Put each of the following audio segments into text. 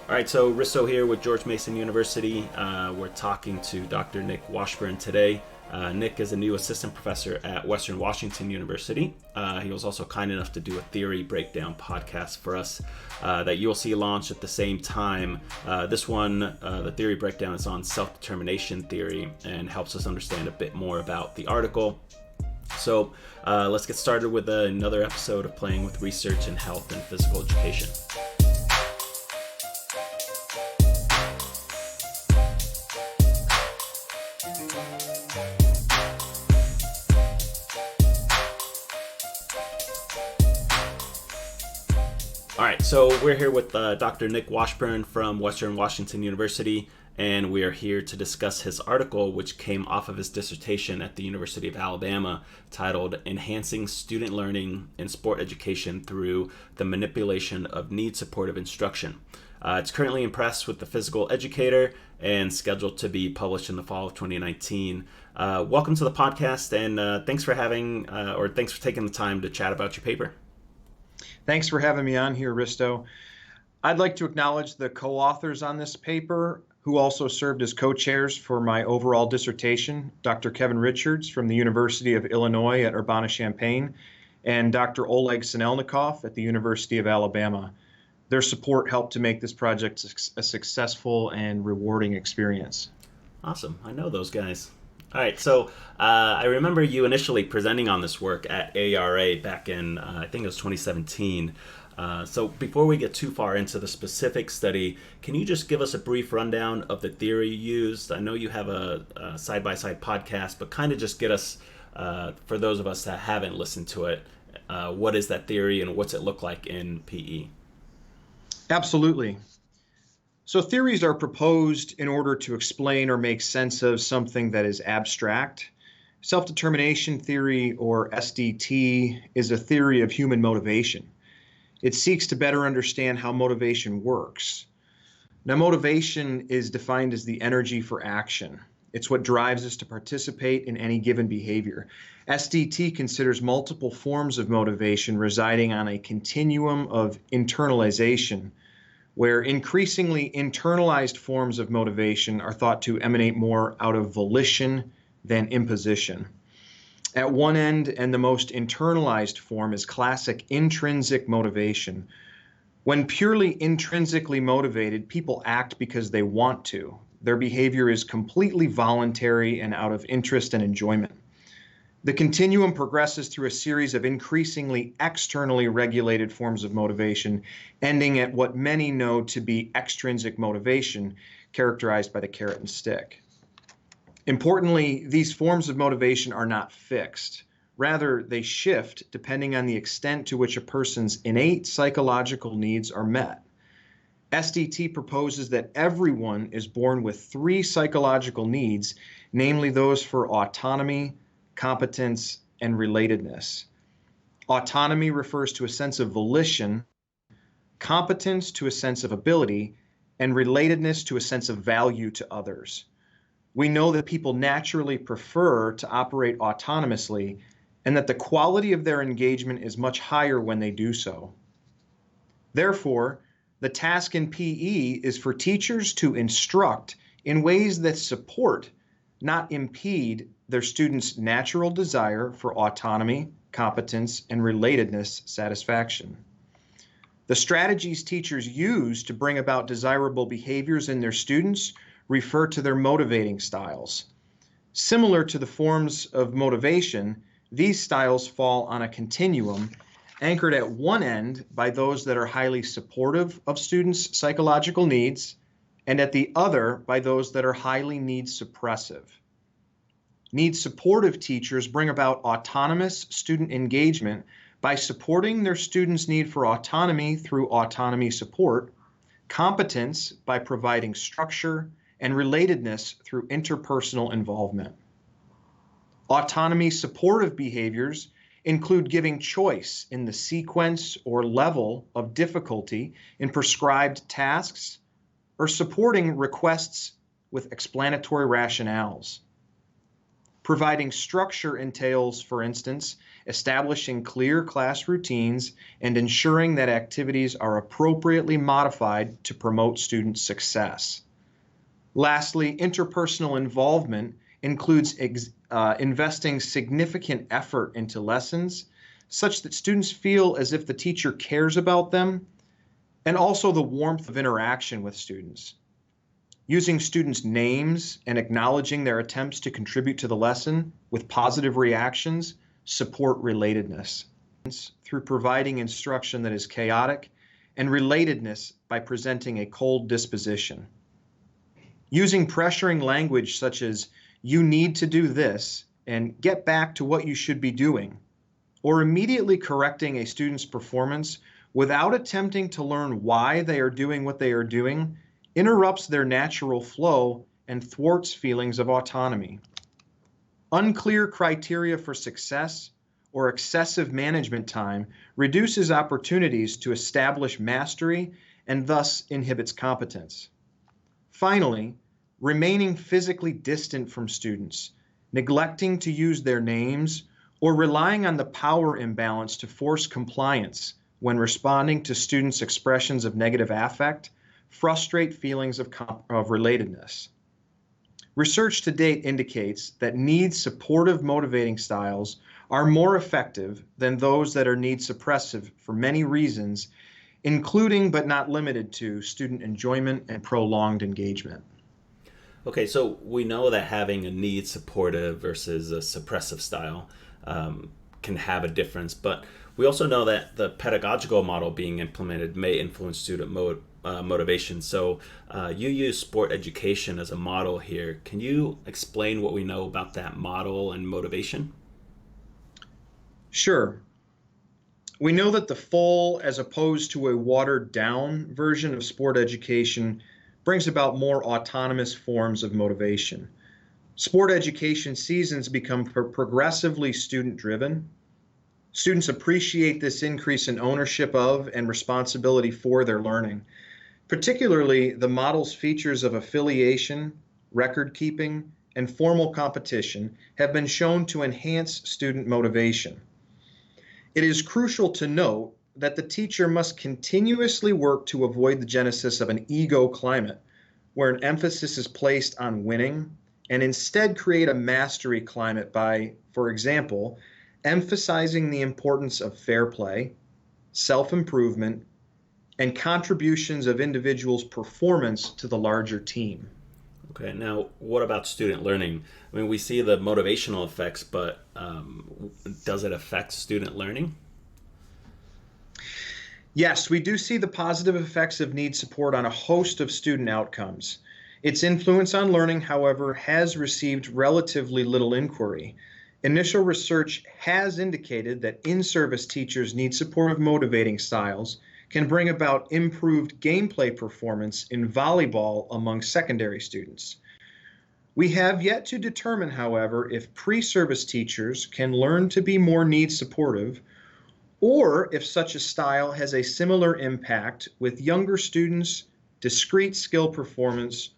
All right, so Risto here with George Mason University. We're talking to Dr. Nick Washburn today. Nick is a new assistant professor at Western Washington University. He was also kind enough to do a theory breakdown podcast for us that you'll see launched at the same time. This one, the theory breakdown, is on self-determination theory and helps us understand a bit more about the article. So let's get started with another episode of Playing with Research in Health and Physical Education. All right, so we're here with Dr. Nick Washburn from Western Washington University, and we are here to discuss his article, which came off of his dissertation at the University of Alabama, titled Enhancing Student Learning in Sport Education Through the Manipulation of Need-Supportive Instruction. It's currently in press with the Physical Educator and scheduled to be published in the fall of 2019. Welcome to the podcast, and thanks for taking the time to chat about your paper. Thanks for having me on here, Risto. I'd like to acknowledge the co-authors on this paper who also served as co-chairs for my overall dissertation, Dr. Kevin Richards from the University of Illinois at Urbana-Champaign and Dr. Oleg Sinelnikov at the University of Alabama. Their support helped to make this project a successful and rewarding experience. Awesome. I know those guys. All right, so I remember you initially presenting on this work at ARA back in, I think it was 2017. So before we get too far into the specific study, can you just give us a brief rundown of the theory you used? I know you have a side-by-side podcast, but kind of just get us, for those of us that haven't listened to it, what is that theory and what's it look like in PE? Absolutely. So theories are proposed in order to explain or make sense of something that is abstract. Self-determination theory, or SDT, is a theory of human motivation. It seeks to better understand how motivation works. Now, motivation is defined as the energy for action. It's what drives us to participate in any given behavior. SDT considers multiple forms of motivation residing on a continuum of internalization, where increasingly internalized forms of motivation are thought to emanate more out of volition than imposition. At one end, and the most internalized form, is classic intrinsic motivation. When purely intrinsically motivated, people act because they want to. Their behavior is completely voluntary and out of interest and enjoyment. The continuum progresses through a series of increasingly externally regulated forms of motivation, ending at what many know to be extrinsic motivation, characterized by the carrot and stick. Importantly, these forms of motivation are not fixed. Rather, they shift depending on the extent to which a person's innate psychological needs are met. SDT proposes that everyone is born with three psychological needs, namely those for autonomy, competence, and relatedness. Autonomy refers to a sense of volition, competence to a sense of ability, and relatedness to a sense of value to others. We know that people naturally prefer to operate autonomously and that the quality of their engagement is much higher when they do so. Therefore, the task in PE is for teachers to instruct in ways that support, not impede, their students' natural desire for autonomy, competence, and relatedness satisfaction. The strategies teachers use to bring about desirable behaviors in their students refer to their motivating styles. Similar to the forms of motivation, these styles fall on a continuum anchored at one end by those that are highly supportive of students' psychological needs, and at the other by those that are highly need-suppressive. Need-supportive teachers bring about autonomous student engagement by supporting their students' need for autonomy through autonomy support, competence by providing structure, and relatedness through interpersonal involvement. Autonomy supportive behaviors include giving choice in the sequence or level of difficulty in prescribed tasks, or supporting requests with explanatory rationales. Providing structure entails, for instance, establishing clear class routines, and ensuring that activities are appropriately modified to promote student success. Lastly, interpersonal involvement includes investing significant effort into lessons such that students feel as if the teacher cares about them, and also the warmth of interaction with students. Using students' names and acknowledging their attempts to contribute to the lesson with positive reactions support relatedness through providing instruction that is chaotic, and relatedness by presenting a cold disposition. Using pressuring language such as, "You need to do this," and "get back to what you should be doing," or immediately correcting a student's performance without attempting to learn why they are doing what they are doing, interrupts their natural flow and thwarts feelings of autonomy. Unclear criteria for success or excessive management time reduces opportunities to establish mastery and thus inhibits competence. Finally, remaining physically distant from students, neglecting to use their names, or relying on the power imbalance to force compliance when responding to students' expressions of negative affect frustrate feelings of relatedness. Research to date indicates that need-supportive motivating styles are more effective than those that are need-suppressive for many reasons, including but not limited to student enjoyment and prolonged engagement. Okay, so we know that having a need supportive versus a suppressive style can have a difference, but we also know that the pedagogical model being implemented may influence student motivation. So you use sport education as a model here. Can you explain what we know about that model and motivation? Sure. We know that the full, as opposed to a watered down version of sport education, brings about more autonomous forms of motivation. Sport education seasons become progressively student driven. Students appreciate this increase in ownership of and responsibility for their learning. Particularly, the model's features of affiliation, record keeping, and formal competition have been shown to enhance student motivation. It is crucial to note that the teacher must continuously work to avoid the genesis of an ego climate, where an emphasis is placed on winning, and instead create a mastery climate by, for example, emphasizing the importance of fair play, self-improvement, and contributions of individuals' performance to the larger team. Okay, now what about student learning? I mean, we see the motivational effects, but does it affect student learning? Yes, we do see the positive effects of need support on a host of student outcomes. Its influence on learning, however, has received relatively little inquiry. Initial research has indicated that in-service teachers need supportive motivating styles can bring about improved gameplay performance in volleyball among secondary students. We have yet to determine, however, if pre-service teachers can learn to be more need supportive, or if such a style has a similar impact with younger students, discrete skill performance,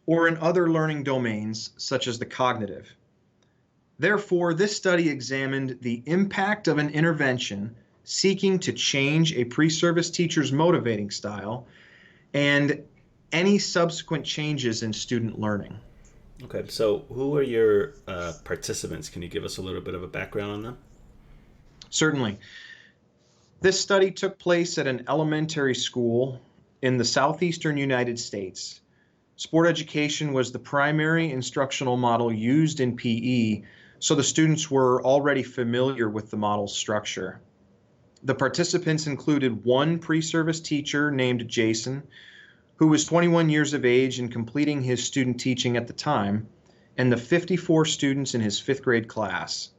or in other learning domains such as the cognitive. Therefore, this study examined the impact of an intervention seeking to change a pre-service teacher's motivating style and any subsequent changes in student learning. Okay, so who are your participants? Can you give us a little bit of a background on them? Certainly. This study took place at an elementary school in the southeastern United States. Sport education was the primary instructional model used in PE, so the students were already familiar with the model's structure. The participants included one pre-service teacher named Jason, who was 21 years of age and completing his student teaching at the time, and the 54 students in his fifth grade class.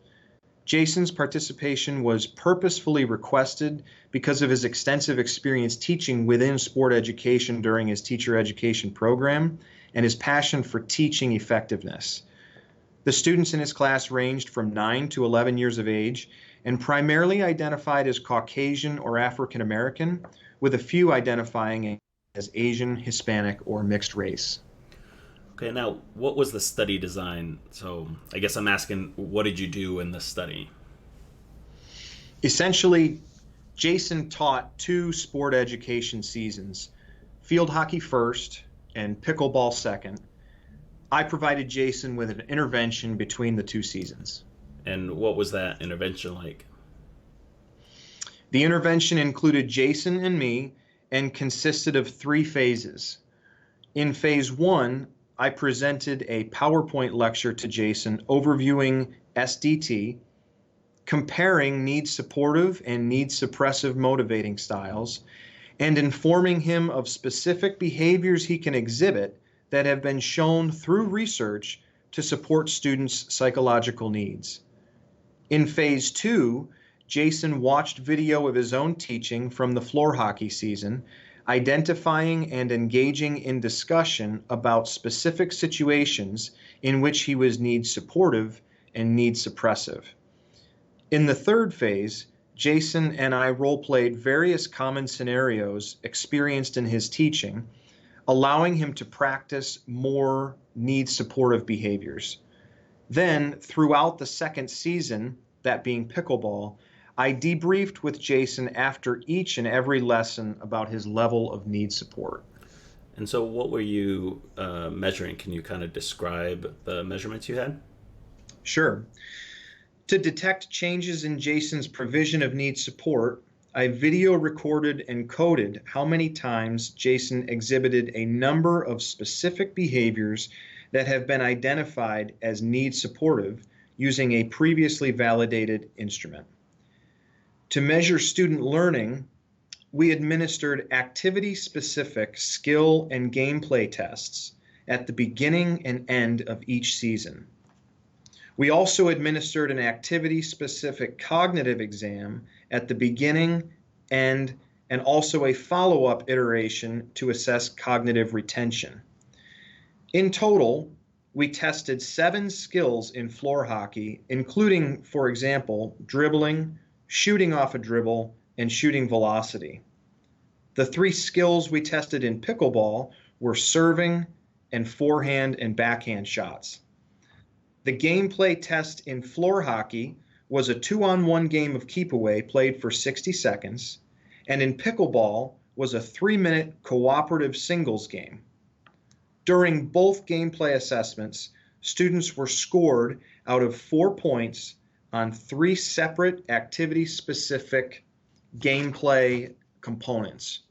Jason's participation was purposefully requested because of his extensive experience teaching within sport education during his teacher education program and his passion for teaching effectiveness. The students in his class ranged from 9 to 11 years of age and primarily identified as Caucasian or African American, with a few identifying as Asian, Hispanic, or mixed race. Okay, now what was the study design? So I guess I'm asking, what did you do in the study? Essentially, Jason taught two sport education seasons, field hockey first and pickleball second. I provided Jason with an intervention between the two seasons. And what was that intervention like? The intervention included Jason and me and consisted of three phases. In phase one, I presented a PowerPoint lecture to Jason overviewing SDT, comparing need supportive and need suppressive motivating styles, and informing him of specific behaviors he can exhibit that have been shown through research to support students' psychological needs. In phase two, Jason watched video of his own teaching from the floor hockey season, identifying and engaging in discussion about specific situations in which he was need supportive and need suppressive. In the third phase, Jason and I role-played various common scenarios experienced in his teaching, allowing him to practice more need-supportive behaviors. Then, throughout the second season, that being pickleball, I debriefed with Jason after each and every lesson about his level of need support. And so, what were you measuring? Can you kind of describe the measurements you had? Sure. To detect changes in Jason's provision of need support, I video recorded and coded how many times Jason exhibited a number of specific behaviors that have been identified as need supportive using a previously validated instrument. To measure student learning, we administered activity-specific skill and gameplay tests at the beginning and end of each season. We also administered an activity-specific cognitive exam at the beginning, end, and also a follow-up iteration to assess cognitive retention. In total, we tested 7 skills in floor hockey, including, for example, dribbling, shooting off a dribble, and shooting velocity. The 3 skills we tested in pickleball were serving and forehand and backhand shots. The gameplay test in floor hockey was a 2-on-1 game of keep away played for 60 seconds, and in pickleball was a 3-minute cooperative singles game. During both gameplay assessments, students were scored out of 4 points on 3 separate activity-specific gameplay components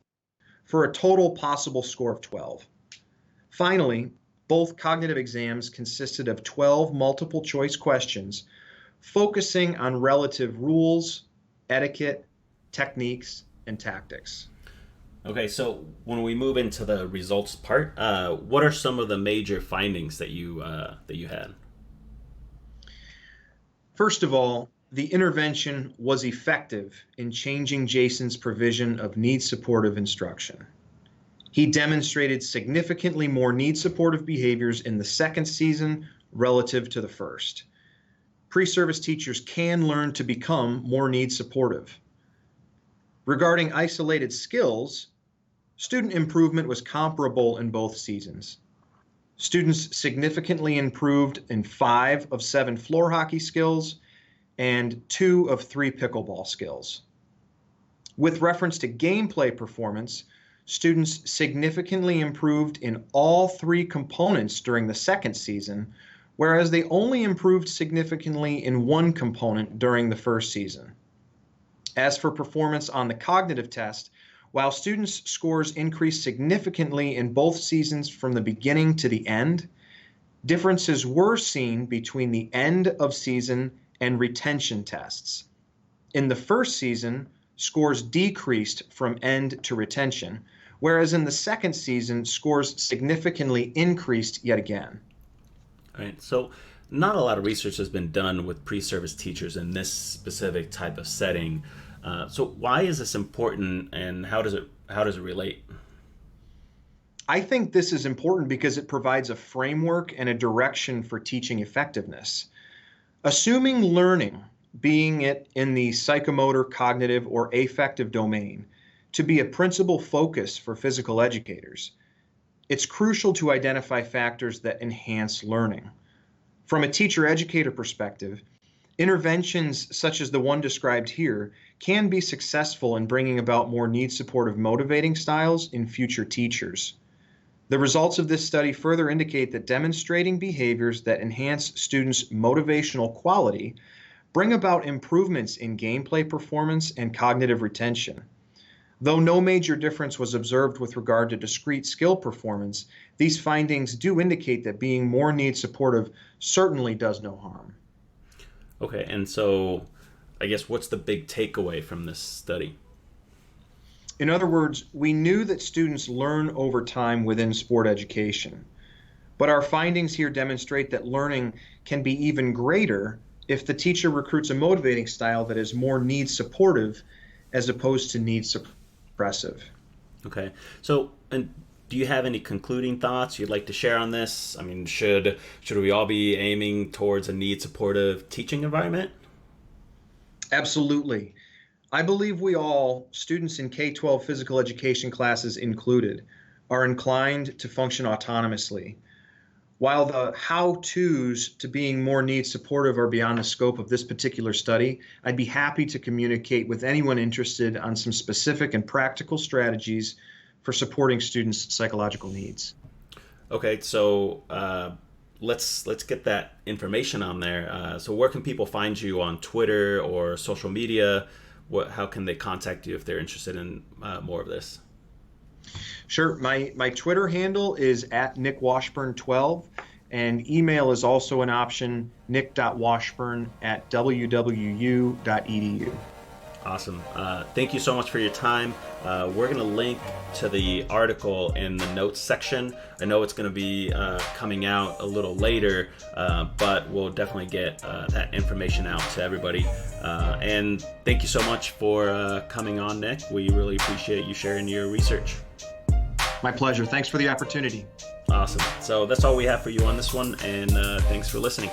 for a total possible score of 12. Finally, both cognitive exams consisted of 12 multiple choice questions focusing on relative rules, etiquette, techniques, and tactics. Okay, so when we move into the results part, what are some of the major findings that you had? First of all, the intervention was effective in changing Jason's provision of need-supportive instruction. He demonstrated significantly more need-supportive behaviors in the second season relative to the first. Pre-service teachers can learn to become more need-supportive. Regarding isolated skills, student improvement was comparable in both seasons. Students significantly improved in 5 of 7 floor hockey skills and 2 of 3 pickleball skills. With reference to gameplay performance, students significantly improved in all 3 components during the second season, whereas they only improved significantly in 1 component during the first season. As for performance on the cognitive test, while students' scores increased significantly in both seasons from the beginning to the end, differences were seen between the end of season and retention tests. In the first season, scores decreased from end to retention, whereas in the second season, scores significantly increased yet again. All right, so not a lot of research has been done with pre-service teachers in this specific type of setting. So why is this important, and how does it relate? I think this is important because it provides a framework and a direction for teaching effectiveness. Assuming learning, being it in the psychomotor, cognitive, or affective domain, to be a principal focus for physical educators, it's crucial to identify factors that enhance learning. From a teacher-educator perspective, Interventions such as the one described here can be successful in bringing about more need-supportive motivating styles in future teachers. The results of this study further indicate that demonstrating behaviors that enhance students' motivational quality bring about improvements in gameplay performance and cognitive retention. Though no major difference was observed with regard to discrete skill performance, these findings do indicate that being more need-supportive certainly does no harm. Okay, and so I guess what's the big takeaway from this study? In other words, we knew that students learn over time within sport education, but our findings here demonstrate that learning can be even greater if the teacher recruits a motivating style that is more need-supportive as opposed to need-suppressive. Okay, so and do you have any concluding thoughts you'd like to share on this? I mean, should we all be aiming towards a need-supportive teaching environment? Absolutely. I believe we all, students in K-12 physical education classes included, are inclined to function autonomously. While the how-tos to being more need-supportive are beyond the scope of this particular study, I'd be happy to communicate with anyone interested on some specific and practical strategies for supporting students' psychological needs. Okay, so let's get that information on there. So where can people find you on Twitter or social media? How can they contact you if they're interested in more of this? Sure. My Twitter handle is at NickWashburn12, and email is also an option, nick.washburn@wwu.edu. Awesome. Thank you so much for your time. We're going to link to the article in the notes section. I know it's going to be coming out a little later, but we'll definitely get that information out to everybody. And thank you so much for coming on, Nick. We really appreciate you sharing your research. My pleasure. Thanks for the opportunity. Awesome. So that's all we have for you on this one, and thanks for listening.